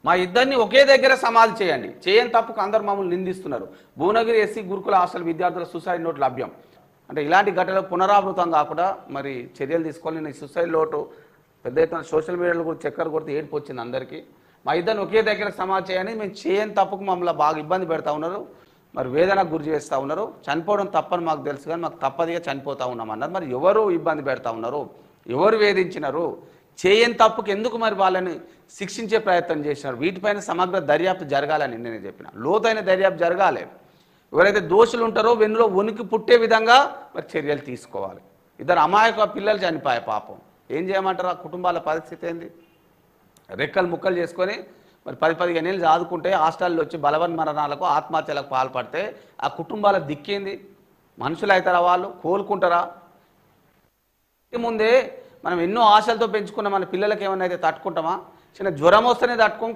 మా ఇద్దరిని ఒకే దగ్గర సమాధి చేయండి. చేయని తప్పుకు అందరు మమ్మల్ని నిందిస్తున్నారు. భువనగిరి ఎస్సీ గురుకుల హాస్టల్ విద్యార్థుల సూసైడ్ నోట్ లభ్యం. అంటే ఇలాంటి ఘటనలు పునరావృతం కాకుండా మరి చర్యలు తీసుకోవాలి. నేను సూసైడ్ నోటు పెద్ద ఎత్తున సోషల్ మీడియాలో కూడా చక్కర కొడితే ఏడుపు వచ్చింది అందరికీ. మా ఇద్దరిని ఒకే దగ్గర సమాధి చేయండి. మేము చేయని తప్పుకు మమ్మల్ని బాగా ఇబ్బంది పెడతా ఉన్నారు, మరి వేదనకు గురి చేస్తూ ఉన్నారు. చనిపోవడం తప్పని మాకు తెలుసు కానీ మాకు తప్పదిగా చనిపోతూ ఉన్నాం అన్నారు. మరి ఎవరు ఇబ్బంది పెడతా ఉన్నారు, ఎవరు వేధించినారు, చేయని తప్పుకు ఎందుకు మరి వాళ్ళని శిక్షించే ప్రయత్నం చేసినారు? వీటిపైన సమగ్ర దర్యాప్తు జరగాలని నేను చెప్పిన. లోతైన దర్యాప్తు జరగాలి. ఎవరైతే దోషులు ఉంటారో వెన్నులో వణికి పుట్టే విధంగా మరి చర్యలు తీసుకోవాలి. ఇద్దరు అమాయక పిల్లలు చనిపోయాయి పాపం. ఏం చేయమంటారు? ఆ కుటుంబాల పరిస్థితి ఏంది? రెక్కలు ముక్కలు చేసుకొని మరి 10-15 ఏళ్ళు చదువుకుంటే హాస్టల్లో వచ్చి బలవన్ మరణాలకు ఆత్మహత్యలకు పాల్పడితే ఆ కుటుంబాల దిక్కేంది? మనుషులు అవుతారా? వాళ్ళు కోలుకుంటారా? ముందే మనం ఎన్నో ఆశలతో పెంచుకున్న మన పిల్లలకి ఏమన్నా అయితే తట్టుకుంటామా? చిన్న జ్వరం వస్తేనే తట్టుకోం.